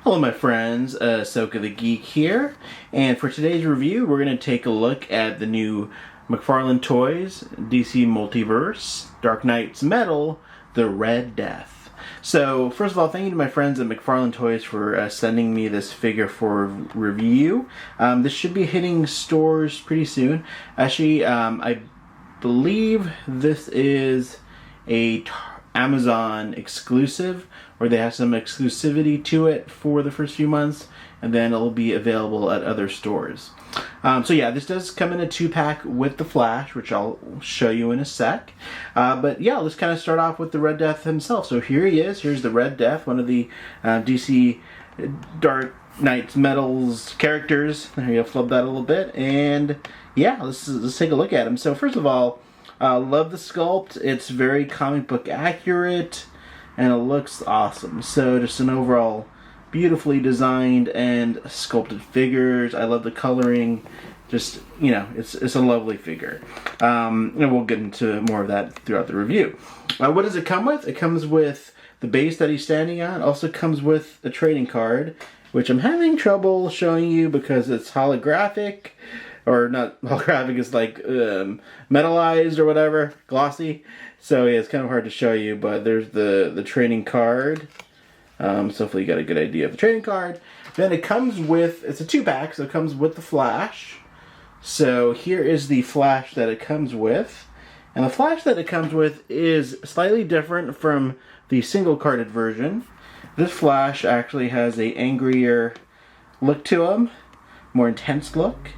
Hello my friends, Ahsoka the Geek here, and for today's review we're going to take a look at the new McFarlane Toys DC Multiverse Dark Knight's Metal, The Red Death. So first of all, thank you to my friends at McFarlane Toys for sending me this figure for review. This should be hitting stores pretty soon. Actually, I believe this is a Amazon exclusive, where they have some exclusivity to it for the first few months, and then it'll be available at other stores. So yeah, this does come in a 2-pack with the Flash, which I'll show you in a sec. But yeah, let's kind of start off with the Red Death himself. So here he is. Here's the Red Death, one of the DC Dark Knight's Metal's characters. There you go, flub that a little bit, and yeah, let's take a look at him. So first of all, love the sculpt. It's very comic book accurate, and it looks awesome. So just an overall beautifully designed and sculpted figures. I love the coloring. Just, you know, it's a lovely figure. And we'll get into more of that throughout the review. What does it come with? It comes with the base that he's standing on. Also comes with a trading card, which I'm having trouble showing you because it's holographic. Or not holographic, it's like metallized or whatever, glossy. So yeah, it's kind of hard to show you, but there's the trading card. So hopefully you got a good idea of the trading card. Then it comes with, it's a 2-pack, so it comes with the Flash. So here is the Flash that it comes with. And the Flash that it comes with is slightly different from the single-carded version. This Flash actually has a angrier look to him, more intense look.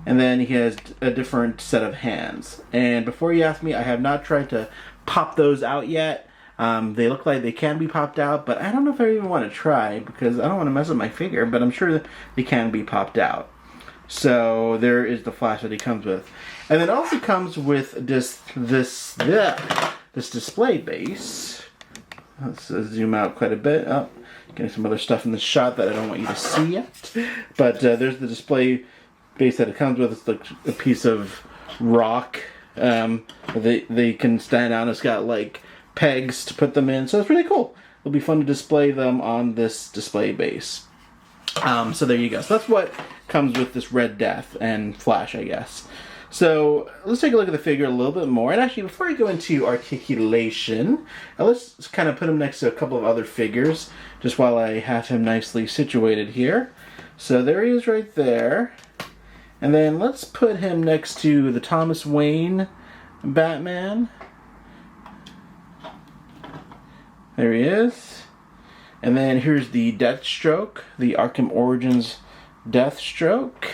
And then he has a different set of hands. And before you ask me, I have not tried to pop those out yet. They look like they can be popped out, but I don't know if I even want to try because I don't want to mess up my figure, but I'm sure that they can be popped out. So there is the Flash that he comes with. And then it also comes with this display base. Let's zoom out quite a bit. Oh, getting some other stuff in the shot that I don't want you to see yet. But there's the display base that it comes with. It's like a piece of rock. They can stand on. It's got like pegs to put them in, so it's really cool. It'll be fun to display them on this display base. So there you go. So that's what comes with this Red Death and Flash, I guess. So let's take a look at the figure a little bit more. And actually, before I go into articulation, let's kind of put him next to a couple of other figures, just while I have him nicely situated here. So there he is right there. And then let's put him next to the Thomas Wayne Batman. There he is. And then here's the Deathstroke, the Arkham Origins Deathstroke.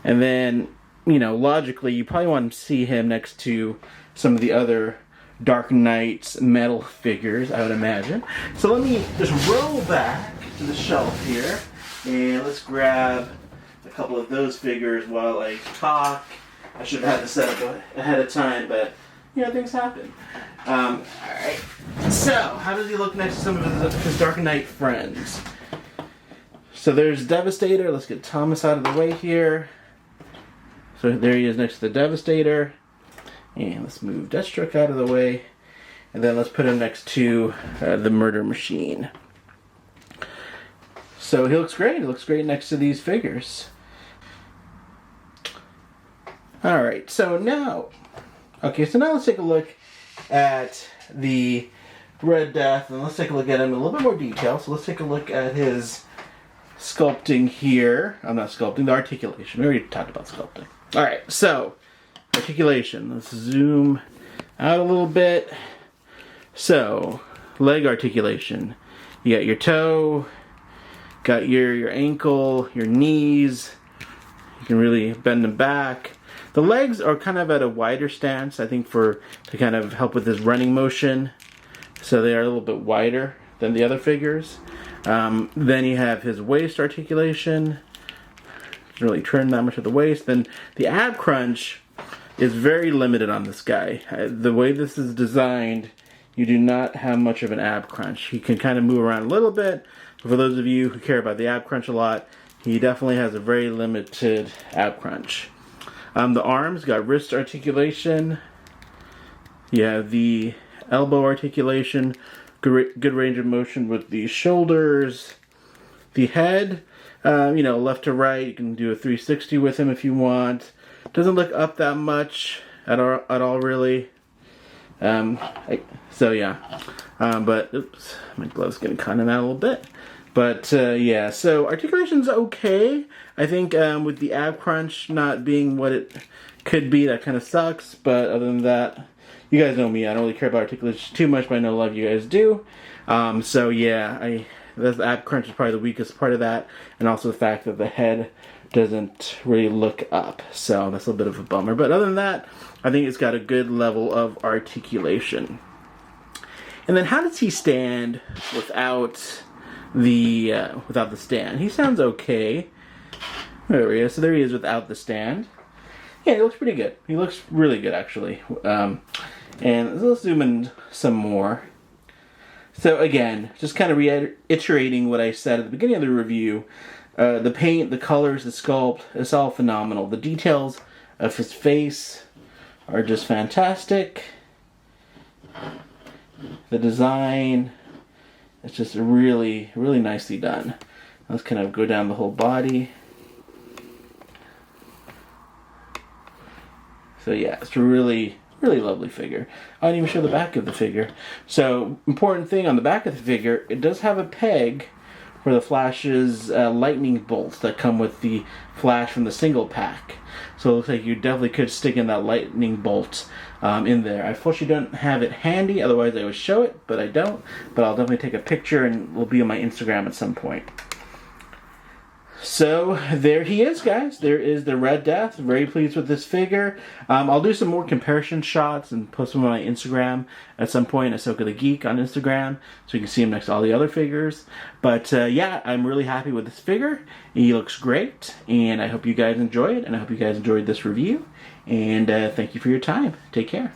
And then, you know, logically, you probably want to see him next to some of the other Dark Knight's metal figures, I would imagine. So let me just roll back to the shelf here, and let's grab a couple of those figures while I talk. I should have had this set up ahead of time, but you know, things happen. Alright, so how does he look next to some of his Dark Knight friends? So there's Devastator. Let's get Thomas out of the way here. So there he is next to the Devastator. And let's move Deathstroke out of the way. And then let's put him next to the Murder Machine. So he looks great. He looks great next to these figures. Alright, so now let's take a look at the Red Death, and let's take a look at him in a little bit more detail. So let's take a look at his sculpting here. I'm not sculpting, the articulation. We already talked about sculpting. Alright, so articulation. Let's zoom out a little bit. So, leg articulation. You got your toe, got your ankle, your knees. You can really bend them back. The legs are kind of at a wider stance, I think, to kind of help with his running motion. So they are a little bit wider than the other figures. Then you have his waist articulation. Doesn't really trim that much of the waist. Then the ab crunch is very limited on this guy. The way this is designed, you do not have much of an ab crunch. He can kind of move around a little bit. But for those of you who care about the ab crunch a lot, he definitely has a very limited ab crunch. The arms got wrist articulation. You have the elbow articulation, good range of motion with the shoulders, The head, you know, left to right, you can do a 360 with him if you want. Doesn't look up that much at all really. So yeah, but oops, my glove's getting caught in that a little bit. But yeah, so articulation's okay. I think with the ab crunch not being what it could be, that kind of sucks. But other than that, you guys know me. I don't really care about articulation too much, but I know a lot of you guys do. So yeah, the ab crunch is probably the weakest part of that, and also the fact that the head doesn't really look up. So that's a little bit of a bummer. But other than that, I think it's got a good level of articulation. And then how does he stand without the stand? He sounds okay. There he is. So there he is without the stand. Yeah, he looks pretty good. He looks really good, actually. And let's zoom in some more. So again, just kind of reiterating what I said at the beginning of the review. The paint, the colors, the sculpt, it's all phenomenal. The details of his face are just fantastic. The design, it's just really, really nicely done. Let's kind of go down the whole body. So yeah, it's a really, really lovely figure. I didn't even show the back of the figure. So, important thing on the back of the figure, it does have a peg for the Flash's lightning bolts that come with the Flash from the single pack. So it looks like you definitely could stick in that lightning bolt in there. I unfortunately don't have it handy, otherwise I would show it, but I don't. But I'll definitely take a picture and it will be on my Instagram at some point. So there he is, guys. There is the Red Death. Very pleased with this figure. I'll do some more comparison shots and post them on my Instagram at some point. Ahsoka the Geek on Instagram, so you can see him next to all the other figures. But yeah, I'm really happy with this figure. He looks great, and I hope you guys enjoy it. And I hope you guys enjoyed this review. And thank you for your time. Take care.